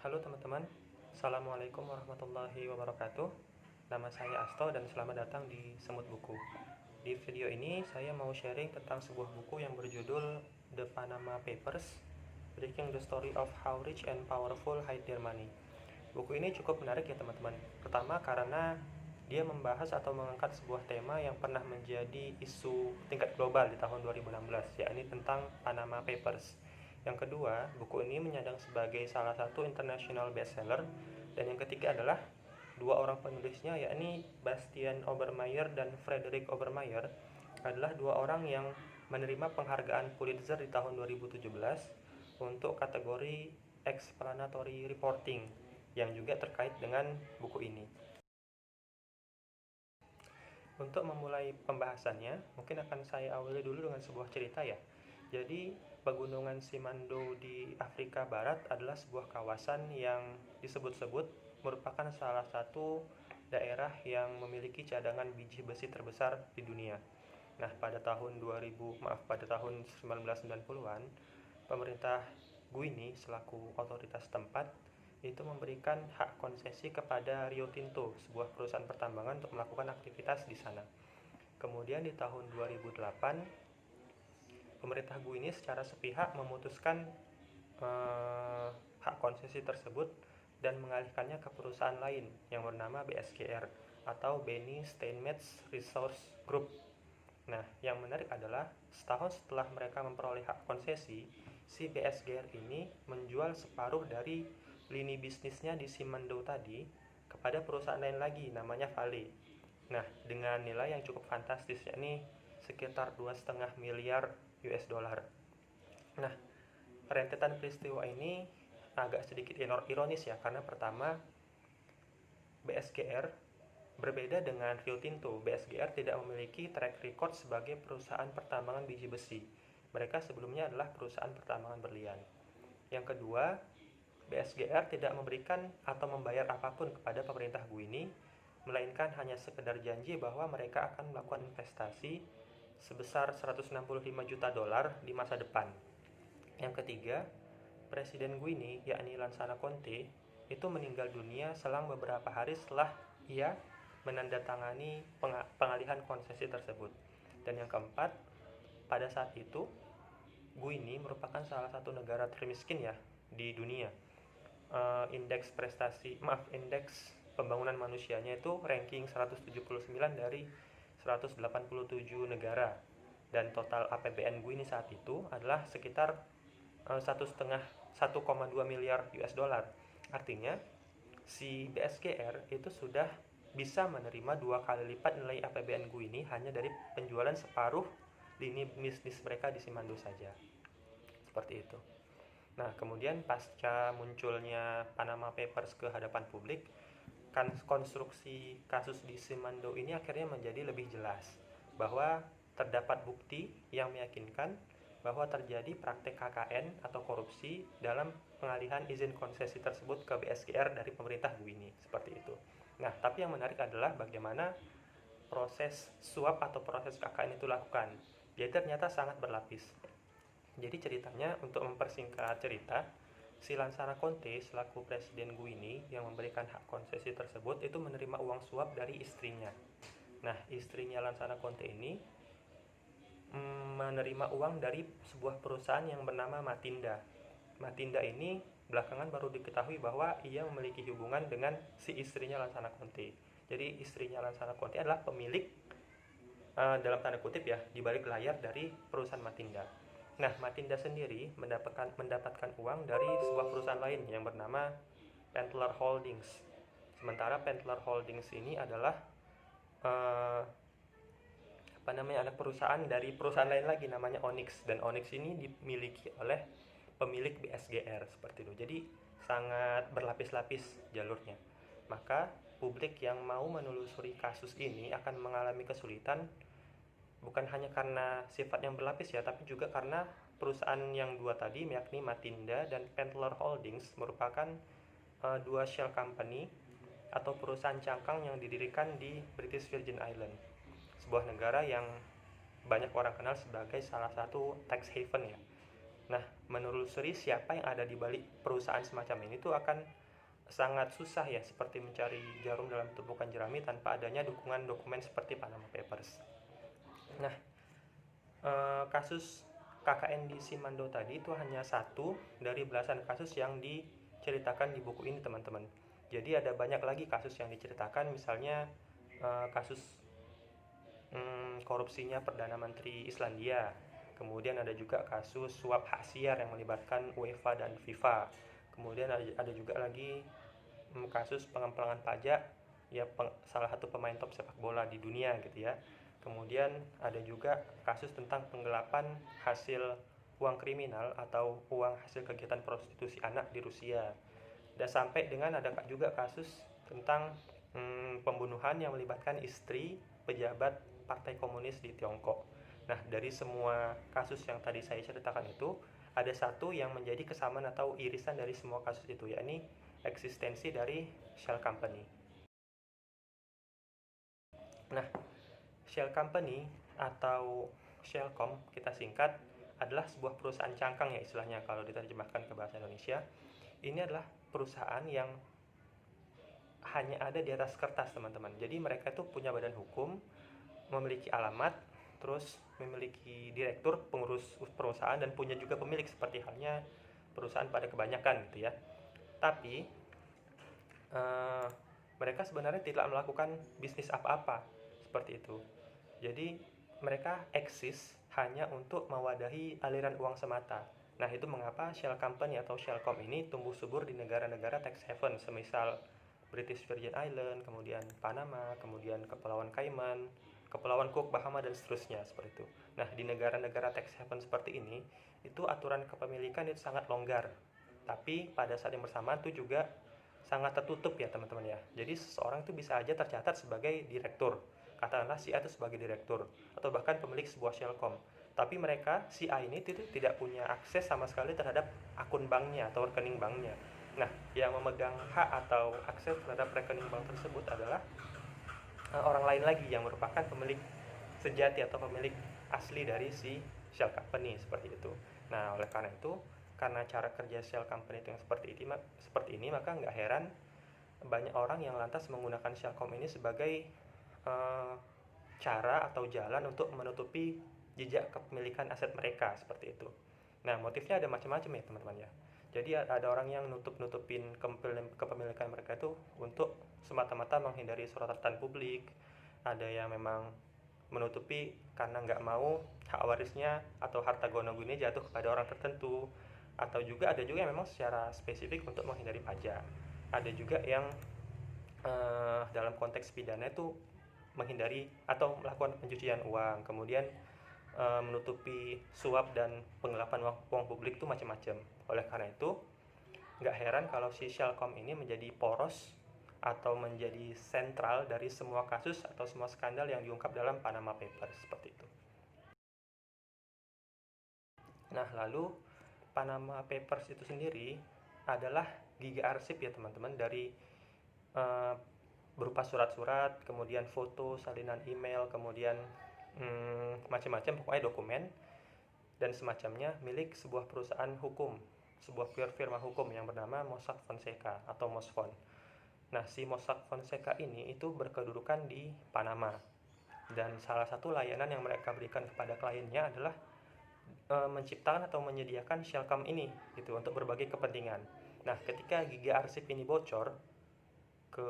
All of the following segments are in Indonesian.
Halo teman-teman, Assalamualaikum warahmatullahi wabarakatuh. Nama saya Asto dan selamat datang di Semut Buku. Di video ini saya mau sharing tentang sebuah buku yang berjudul The Panama Papers, Breaking the Story of How Rich and Powerful Hide Their Money. Buku ini cukup menarik ya teman-teman. Pertama karena dia membahas atau mengangkat sebuah tema yang pernah menjadi isu tingkat global di tahun 2016, yakni tentang Panama Papers. Yang kedua, buku ini menyandang sebagai salah satu international bestseller. Dan yang ketiga adalah dua orang penulisnya, yakni Bastian Obermeyer dan Frederick Obermeyer, adalah dua orang yang menerima penghargaan Pulitzer di tahun 2017 untuk kategori explanatory reporting yang juga terkait dengan buku ini. Untuk memulai pembahasannya, mungkin akan saya awali dulu dengan sebuah cerita ya. Jadi, pegunungan Simandou di Afrika Barat adalah sebuah kawasan yang disebut-sebut merupakan salah satu daerah yang memiliki cadangan biji besi terbesar di dunia. Nah, pada tahun 1990-an, pemerintah Guinea selaku otoritas tempat itu memberikan hak konsesi kepada Rio Tinto, sebuah perusahaan pertambangan untuk melakukan aktivitas di sana. Kemudian di tahun 2008, pemerintah Guinea secara sepihak memutuskan hak konsesi tersebut dan mengalihkannya ke perusahaan lain yang bernama BSGR atau Beni Steinmetz Resource Group. Nah, yang menarik adalah setahun setelah mereka memperoleh hak konsesi, si BSGR ini menjual separuh dari lini bisnisnya di Simandou tadi kepada perusahaan lain lagi namanya Vale. Nah, dengan nilai yang cukup fantastis, yakni sekitar 2,5 miliar US dollar. Nah, rentetan peristiwa ini agak sedikit ironis ya, karena pertama BSGR berbeda dengan Rio Tinto. BSGR tidak memiliki track record sebagai perusahaan pertambangan biji besi. Mereka sebelumnya adalah perusahaan pertambangan berlian. Yang kedua, BSGR tidak memberikan atau membayar apapun kepada pemerintah Guinea, melainkan hanya sekedar janji bahwa mereka akan melakukan investasi sebesar 165 juta dolar di masa depan. Yang ketiga, Presiden Guinea, yakni Lansana Conté, itu meninggal dunia selang beberapa hari setelah ia menandatangani pengalihan konsesi tersebut. Dan yang keempat, pada saat itu Guinea merupakan salah satu negara termiskin ya di dunia. Indeks pembangunan manusianya itu ranking 179 dari 187 negara, dan total APBN Guinea saat itu adalah sekitar 1,2 miliar US dollar. Artinya si BSGR itu sudah bisa menerima 2 kali lipat nilai APBN Guinea hanya dari penjualan separuh lini bisnis mereka di Simandou saja. Seperti itu. Nah, kemudian pasca munculnya Panama Papers ke hadapan publik, konstruksi kasus di Simandou ini akhirnya menjadi lebih jelas bahwa terdapat bukti yang meyakinkan bahwa terjadi praktek KKN atau korupsi dalam pengalihan izin konsesi tersebut ke BSGR dari pemerintah Guinea, seperti itu. Nah, tapi yang menarik adalah bagaimana proses suap atau proses KKN itu lakukan. Jadi ternyata sangat berlapis. Jadi ceritanya, untuk mempersingkat cerita, si Lansana Conté selaku Presiden Guinea yang memberikan hak konsesi tersebut itu menerima uang suap dari istrinya. Nah, istrinya Lansana Conté ini menerima uang dari sebuah perusahaan yang bernama Matinda. Matinda ini belakangan baru diketahui bahwa ia memiliki hubungan dengan si istrinya Lansana Conté. Jadi istrinya Lansana Conté adalah pemilik dalam tanda kutip ya di balik layar dari perusahaan Matinda. Nah, Matinda sendiri mendapatkan uang dari sebuah perusahaan lain yang bernama Pentler Holdings. Sementara Pentler Holdings ini adalah anak perusahaan dari perusahaan lain lagi namanya Onyx, dan Onyx ini dimiliki oleh pemilik BSGR, seperti itu. Jadi sangat berlapis-lapis jalurnya. Maka publik yang mau menelusuri kasus ini akan mengalami kesulitan, bukan hanya karena sifat yang berlapis ya, tapi juga karena perusahaan yang dua tadi, yakni Matinda dan Pentler Holdings, merupakan dua shell company atau perusahaan cangkang yang didirikan di British Virgin Island, sebuah negara yang banyak orang kenal sebagai salah satu tax haven ya. Nah, menelusuri siapa yang ada di balik perusahaan semacam ini tuh akan sangat susah ya, seperti mencari jarum dalam tumpukan jerami tanpa adanya dukungan dokumen seperti Panama Papers. Nah, kasus KKN di Simando tadi itu hanya satu dari belasan kasus yang diceritakan di buku ini, teman-teman. Jadi ada banyak lagi kasus yang diceritakan, misalnya kasus korupsinya Perdana Menteri Islandia. Kemudian ada juga kasus suap hak siar yang melibatkan UEFA dan FIFA. Kemudian ada juga lagi kasus pengempelangan pajak ya, salah satu pemain top sepak bola di dunia gitu ya. Kemudian ada juga kasus tentang penggelapan hasil uang kriminal atau uang hasil kegiatan prostitusi anak di Rusia. Dan sampai dengan ada juga kasus tentang pembunuhan yang melibatkan istri pejabat Partai Komunis di Tiongkok. Nah, dari semua kasus yang tadi saya ceritakan itu, ada satu yang menjadi kesamaan atau irisan dari semua kasus itu, yakni eksistensi dari shell company. Nah, shell company atau Shellcom kita singkat adalah sebuah perusahaan cangkang ya istilahnya kalau diterjemahkan ke bahasa Indonesia. Ini adalah perusahaan yang hanya ada di atas kertas, teman-teman. Jadi mereka itu punya badan hukum, memiliki alamat, terus memiliki direktur, pengurus perusahaan, dan punya juga pemilik seperti halnya perusahaan pada kebanyakan gitu ya. Tapi mereka sebenarnya tidak melakukan bisnis apa-apa seperti itu. Jadi mereka eksis hanya untuk mewadahi aliran uang semata. Nah, itu mengapa Shell Company atau Shellcom ini tumbuh subur di negara-negara tax haven, semisal British Virgin Island, kemudian Panama, kemudian Kepulauan Cayman, Kepulauan Cook, Bahama, dan seterusnya seperti itu. Nah, di negara-negara tax haven seperti ini, itu aturan kepemilikan itu sangat longgar. Tapi pada saat yang bersamaan itu juga sangat tertutup ya, teman-teman ya. Jadi seseorang itu bisa aja tercatat sebagai direktur, katakanlah si A itu sebagai direktur, atau bahkan pemilik sebuah Shellcom. Tapi mereka, si A ini itu tidak punya akses sama sekali terhadap akun banknya atau rekening banknya. Nah, yang memegang hak atau akses terhadap rekening bank tersebut adalah orang lain lagi yang merupakan pemilik sejati atau pemilik asli dari si Shell Company seperti itu. Nah, oleh karena itu, karena cara kerja Shell Company itu yang seperti ini, maka nggak heran banyak orang yang lantas menggunakan Shellcom ini sebagai cara atau jalan untuk menutupi jejak kepemilikan aset mereka seperti itu. Nah, motifnya ada macam-macam ya, teman-teman ya. Jadi ada orang yang nutupin kepemilikan mereka itu untuk semata-mata menghindari sorotan publik. Ada yang memang menutupi karena nggak mau hak warisnya atau harta gono-guni jatuh kepada orang tertentu. Atau juga ada juga yang memang secara spesifik untuk menghindari pajak. Ada juga yang dalam konteks pidana itu menghindari atau melakukan pencucian uang, kemudian menutupi suap dan penggelapan uang publik itu macam-macam. Oleh karena itu, nggak heran kalau si Shellcom ini menjadi poros atau menjadi sentral dari semua kasus atau semua skandal yang diungkap dalam Panama Papers seperti itu. Nah, lalu Panama Papers itu sendiri adalah giga arsip ya, teman-teman, dari berupa surat-surat, kemudian foto, salinan email, kemudian macam-macam, pokoknya dokumen dan semacamnya milik sebuah perusahaan hukum, sebuah firma hukum yang bernama Mossack Fonseca atau Mosfon. Nah, si Mossack Fonseca ini itu berkedudukan di Panama, dan salah satu layanan yang mereka berikan kepada kliennya adalah menciptakan atau menyediakan Shellcom ini gitu untuk berbagai kepentingan. Nah, ketika giga arsip ini bocor ke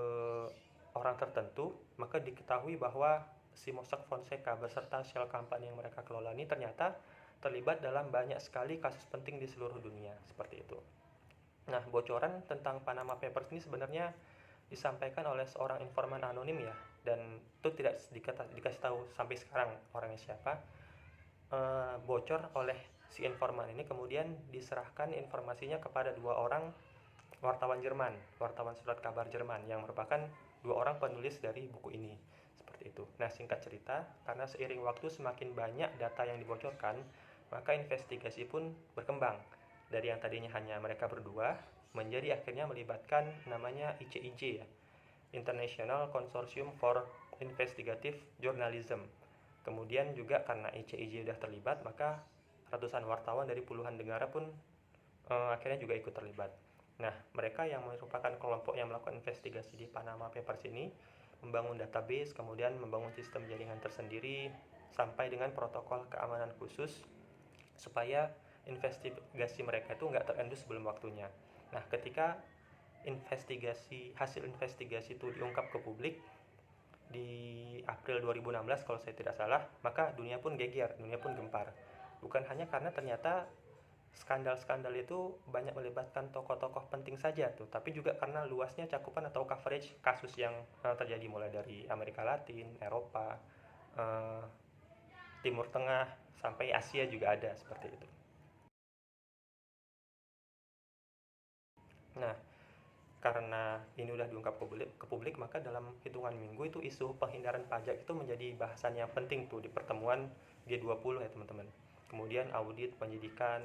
orang tertentu, maka diketahui bahwa si Mossack Fonseca beserta Shell Company yang mereka kelola ini ternyata terlibat dalam banyak sekali kasus penting di seluruh dunia seperti itu. Nah, bocoran tentang Panama Papers ini sebenarnya disampaikan oleh seorang informan anonim ya, dan itu tidak dikasih tahu sampai sekarang orangnya siapa. Bocor oleh si informan ini, kemudian diserahkan informasinya kepada dua orang wartawan Jerman, wartawan surat kabar Jerman yang merupakan dua orang penulis dari buku ini seperti itu. Nah, singkat cerita, karena seiring waktu semakin banyak data yang dibocorkan, maka investigasi pun berkembang dari yang tadinya hanya mereka berdua menjadi akhirnya melibatkan namanya ICIJ ya, International Consortium for Investigative Journalism. Kemudian juga karena ICIJ sudah terlibat, maka ratusan wartawan dari puluhan negara pun akhirnya juga ikut terlibat. Nah, mereka yang merupakan kelompok yang melakukan investigasi di Panama Papers ini membangun database, kemudian membangun sistem jaringan tersendiri, sampai dengan protokol keamanan khusus supaya investigasi mereka itu nggak terendus sebelum waktunya. Nah, ketika hasil investigasi itu diungkap ke publik di April 2016 kalau saya tidak salah, maka dunia pun geger, dunia pun gempar. Bukan hanya karena ternyata skandal-skandal itu banyak melibatkan tokoh-tokoh penting saja tuh, tapi juga karena luasnya cakupan atau coverage kasus yang terjadi mulai dari Amerika Latin, Eropa, eh, Timur Tengah, sampai Asia juga ada seperti itu. Nah, karena ini udah diungkap ke publik, maka dalam hitungan minggu itu isu penghindaran pajak itu menjadi bahasan yang penting tuh di pertemuan G20 ya teman-teman. Kemudian audit, penyidikan,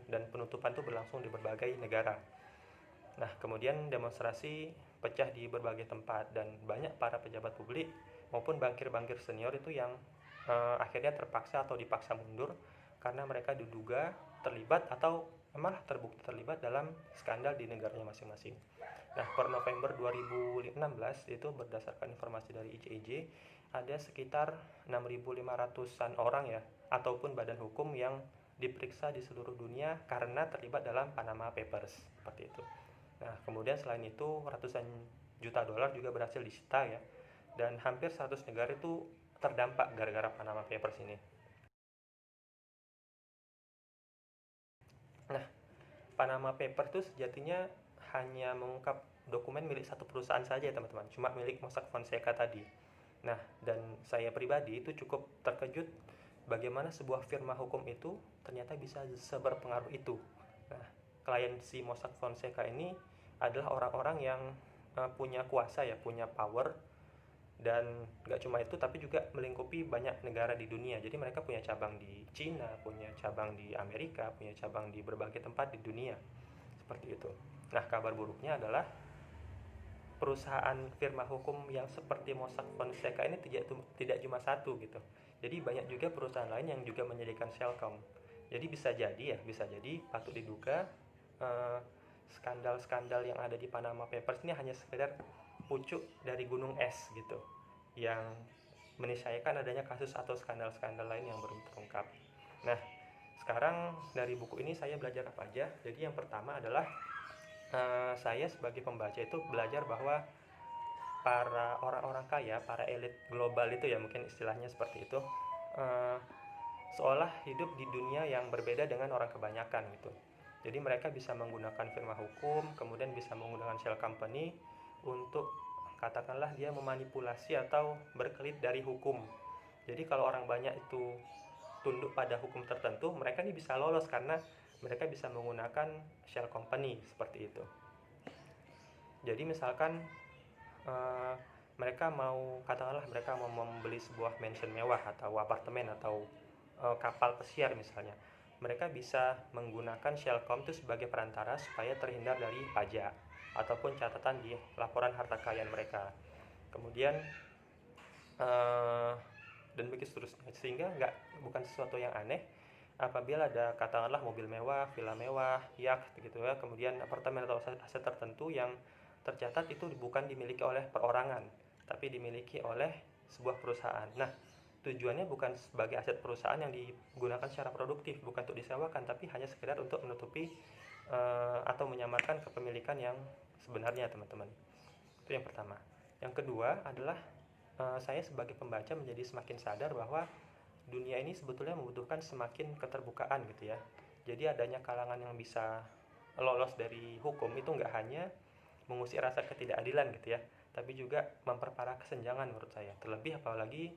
dan penutupan itu berlangsung di berbagai negara. Nah, kemudian demonstrasi pecah di berbagai tempat dan banyak para pejabat publik maupun bankir-bankir senior itu yang akhirnya terpaksa atau dipaksa mundur karena mereka diduga terlibat atau malah terbukti terlibat dalam skandal di negaranya masing-masing. Nah, per November 2016 itu berdasarkan informasi dari ICIJ ada sekitar 6.500-an orang ya ataupun badan hukum yang diperiksa di seluruh dunia karena terlibat dalam Panama Papers seperti itu. Nah, kemudian selain itu ratusan juta dolar juga berhasil disita ya. Dan hampir 100 negara itu terdampak gara-gara Panama Papers ini. Nah, Panama Papers itu sejatinya hanya mengungkap dokumen milik satu perusahaan saja teman-teman, cuma milik Mossack Fonseca tadi. Nah, dan saya pribadi itu cukup terkejut bagaimana sebuah firma hukum itu ternyata bisa seberpengaruh itu. Nah, klien si Mossack Fonseca ini adalah orang-orang yang punya kuasa ya, punya power, dan nggak cuma itu tapi juga melingkupi banyak negara di dunia. Jadi mereka punya cabang di Cina, punya cabang di Amerika, punya cabang di berbagai tempat di dunia seperti itu. Nah, kabar buruknya adalah perusahaan firma hukum yang seperti Mossack Fonseca ini tidak cuma satu gitu. Jadi banyak juga perusahaan lain yang juga menyediakan Shellcom. Jadi bisa jadi patut diduga eh, skandal-skandal yang ada di Panama Papers ini hanya sekedar pucuk dari gunung es gitu, yang meniscayakan adanya kasus atau skandal-skandal lain yang belum terungkap. Nah, sekarang dari buku ini saya belajar apa aja? Jadi yang pertama adalah saya sebagai pembaca itu belajar bahwa para orang-orang kaya, para elit global itu ya mungkin istilahnya seperti itu, uh, seolah hidup di dunia yang berbeda dengan orang kebanyakan gitu. Jadi mereka bisa menggunakan firma hukum, kemudian bisa menggunakan shell company untuk katakanlah dia memanipulasi atau berkelit dari hukum. Jadi kalau orang banyak itu tunduk pada hukum tertentu, mereka ini bisa lolos karena mereka bisa menggunakan shell company seperti itu. Jadi misalkan uh, mereka mau membeli sebuah mansion mewah atau apartemen atau kapal pesiar misalnya, mereka bisa menggunakan Shellcom itu sebagai perantara supaya terhindar dari pajak ataupun catatan di laporan harta kekayaan mereka. Kemudian dan begitu seterusnya, sehingga bukan sesuatu yang aneh apabila ada katakanlah mobil mewah, villa mewah, yacht gitu ya, kemudian apartemen atau aset tertentu yang tercatat itu bukan dimiliki oleh perorangan, tapi dimiliki oleh sebuah perusahaan. Nah, tujuannya bukan sebagai aset perusahaan yang digunakan secara produktif, bukan untuk disewakan, tapi hanya sekedar untuk menutupi atau menyamarkan kepemilikan yang sebenarnya, teman-teman. Itu yang pertama. Yang kedua adalah saya sebagai pembaca menjadi semakin sadar bahwa dunia ini sebetulnya membutuhkan semakin keterbukaan gitu ya. Jadi adanya kalangan yang bisa lolos dari hukum itu nggak hanya mengusir rasa ketidakadilan gitu ya, tapi juga memperparah kesenjangan menurut saya. Terlebih apalagi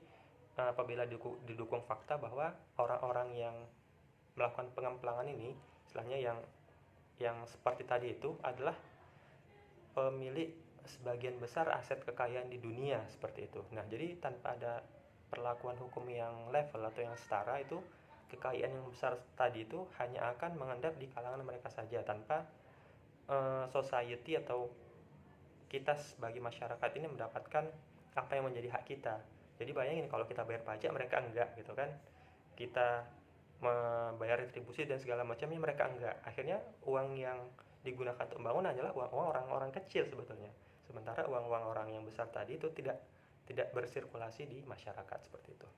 apabila didukung fakta bahwa orang-orang yang melakukan pengemplangan ini, istilahnya yang seperti tadi itu adalah pemilik sebagian besar aset kekayaan di dunia seperti itu. Nah, jadi tanpa ada perlakuan hukum yang level atau yang setara, itu kekayaan yang besar tadi itu hanya akan mengendap di kalangan mereka saja tanpa society atau kita sebagai masyarakat ini mendapatkan apa yang menjadi hak kita. Jadi bayangin kalau kita bayar pajak mereka enggak gitu kan. Kita membayar retribusi dan segala macamnya, mereka enggak. Akhirnya uang yang digunakan untuk membangun hanyalah uang orang-orang kecil sebetulnya. Sementara uang-uang orang yang besar tadi itu tidak bersirkulasi di masyarakat seperti itu.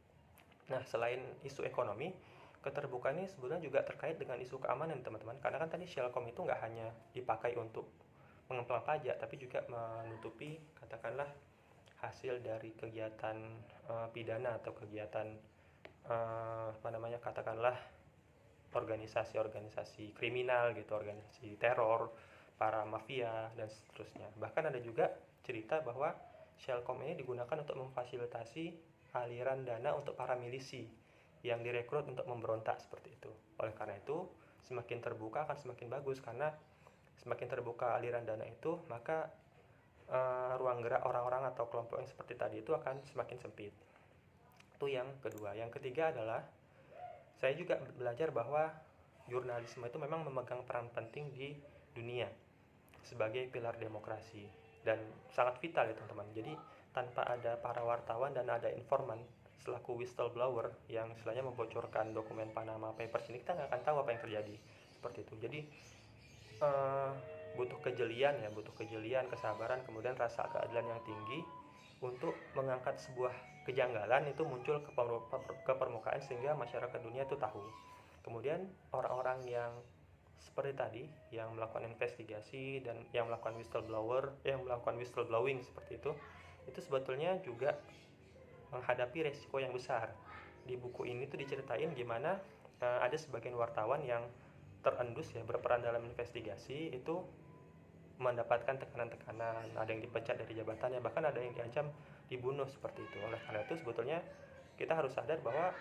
Nah, selain isu ekonomi, keterbukaan ini sebetulnya juga terkait dengan isu keamanan, teman-teman. Karena kan tadi Shelcom itu nggak hanya dipakai untuk pengemplang pajak, tapi juga menutupi katakanlah hasil dari kegiatan pidana atau kegiatan katakanlah organisasi-organisasi kriminal gitu, organisasi teror, para mafia dan seterusnya. Bahkan ada juga cerita bahwa Shelcom ini digunakan untuk memfasilitasi aliran dana untuk para milisi yang direkrut untuk memberontak seperti itu. Oleh karena itu, semakin terbuka akan semakin bagus, karena semakin terbuka aliran dana itu, maka ruang gerak orang-orang atau kelompok yang seperti tadi itu akan semakin sempit. Itu yang kedua. Yang ketiga adalah saya juga belajar bahwa jurnalisme itu memang memegang peran penting di dunia sebagai pilar demokrasi dan sangat vital ya teman-teman. Jadi tanpa ada para wartawan dan ada informan selaku whistleblower yang istilahnya membocorkan dokumen Panama Papers ini, kita nggak akan tahu apa yang terjadi seperti itu. Jadi butuh kejelian, kesabaran, kemudian rasa keadilan yang tinggi untuk mengangkat sebuah kejanggalan itu muncul ke permukaan sehingga masyarakat dunia itu tahu. Kemudian orang-orang yang seperti tadi yang melakukan investigasi dan yang melakukan whistleblowing seperti itu sebetulnya juga menghadapi resiko yang besar. Di buku ini tuh diceritain gimana ada sebagian wartawan yang terendus ya berperan dalam investigasi itu mendapatkan tekanan-tekanan, ada yang dipecat dari jabatannya, bahkan ada yang diancam dibunuh seperti itu. Oleh karena itu sebetulnya kita harus sadar bahwa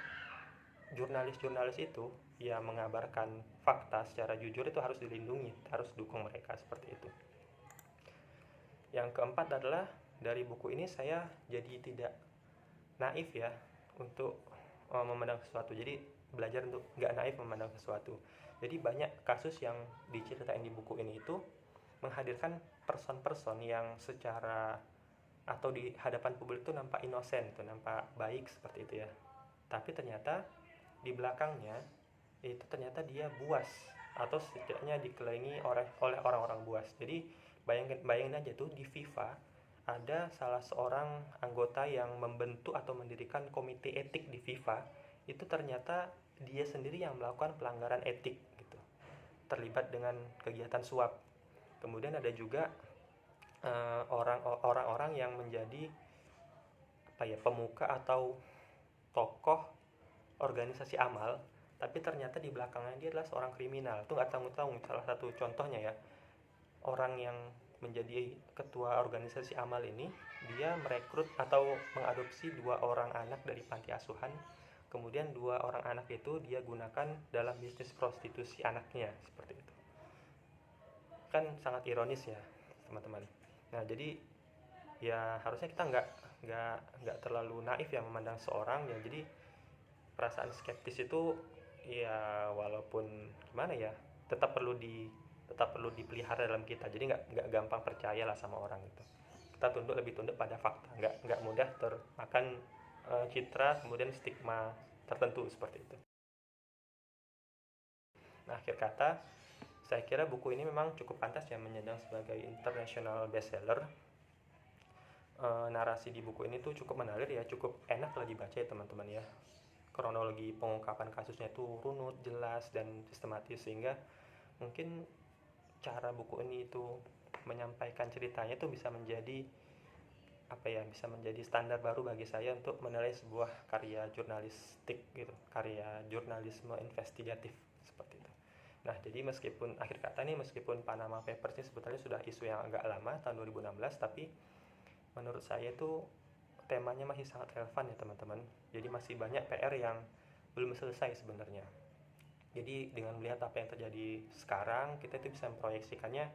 jurnalis-jurnalis itu yang mengabarkan fakta secara jujur itu harus dilindungi, harus dukung mereka seperti itu. Yang keempat adalah dari buku ini saya jadi tidak naif ya untuk memandang sesuatu. Jadi belajar untuk nggak naif memandang sesuatu. Jadi banyak kasus yang diceritain di buku ini itu menghadirkan person-person yang secara atau di hadapan publik itu nampak inosen, itu nampak baik seperti itu ya. Tapi ternyata di belakangnya itu ternyata dia buas atau setidaknya dikelilingi oleh orang-orang buas. Jadi bayangin aja tuh di FIFA ada salah seorang anggota yang membentuk atau mendirikan komite etik di FIFA, itu ternyata dia sendiri yang melakukan pelanggaran etik gitu, terlibat dengan kegiatan suap. Kemudian ada juga orang-orang yang menjadi pemuka atau tokoh organisasi amal, tapi ternyata di belakangnya dia adalah seorang kriminal. Itu nggak tanggung-tanggung. Salah satu contohnya ya, orang yang menjadi ketua organisasi amal ini, dia merekrut atau mengadopsi 2 orang anak dari panti asuhan. Kemudian 2 orang anak itu dia gunakan dalam bisnis prostitusi anaknya seperti itu. Kan sangat ironis ya teman-teman. Nah jadi ya harusnya kita nggak terlalu naif ya memandang seorang ya. Jadi perasaan skeptis itu ya walaupun gimana ya tetap perlu dipelihara dalam kita. Jadi nggak gampang percaya lah sama orang itu. Kita lebih tunduk pada fakta, nggak mudah termakan citra kemudian stigma tertentu seperti itu. Nah akhir kata, saya kira buku ini memang cukup pantas ya menyandang sebagai international bestseller. Narasi di buku ini tuh cukup menarik ya, cukup enak lah dibaca ya teman-teman ya. Kronologi pengungkapan kasusnya itu runut, jelas, dan sistematis, sehingga mungkin cara buku ini itu menyampaikan ceritanya itu bisa menjadi bisa menjadi standar baru bagi saya untuk menilai sebuah karya jurnalistik gitu, karya jurnalisme investigatif seperti itu. Nah, jadi meskipun Panama Papers ini sebetulnya sudah isu yang agak lama tahun 2016, tapi menurut saya itu temanya masih sangat relevan ya teman-teman. Jadi masih banyak PR yang belum selesai sebenarnya. Jadi dengan melihat apa yang terjadi sekarang, kita itu bisa memproyeksikannya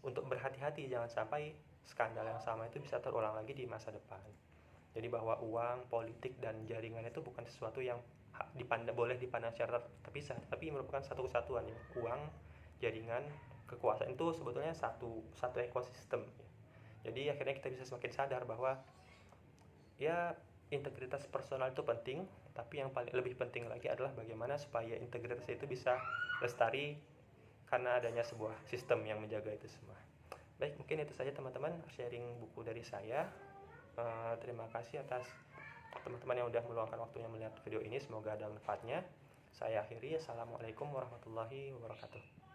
untuk berhati-hati jangan sampai skandal yang sama itu bisa terulang lagi di masa depan. Jadi bahwa uang, politik, dan jaringan itu bukan sesuatu yang boleh dipandang secara terpisah, tapi merupakan satu kesatuan ya. Uang, jaringan, kekuasaan itu sebetulnya satu ekosistem. Jadi akhirnya kita bisa semakin sadar bahwa ya integritas personal itu penting, Tapi yang paling lebih penting lagi adalah bagaimana supaya integritas itu bisa lestari karena adanya sebuah sistem yang menjaga itu semua. Baik, mungkin itu saja teman-teman sharing buku dari saya. Terima kasih atas teman-teman yang udah meluangkan waktunya melihat video ini. Semoga ada manfaatnya. Saya akhiri. Assalamualaikum warahmatullahi wabarakatuh.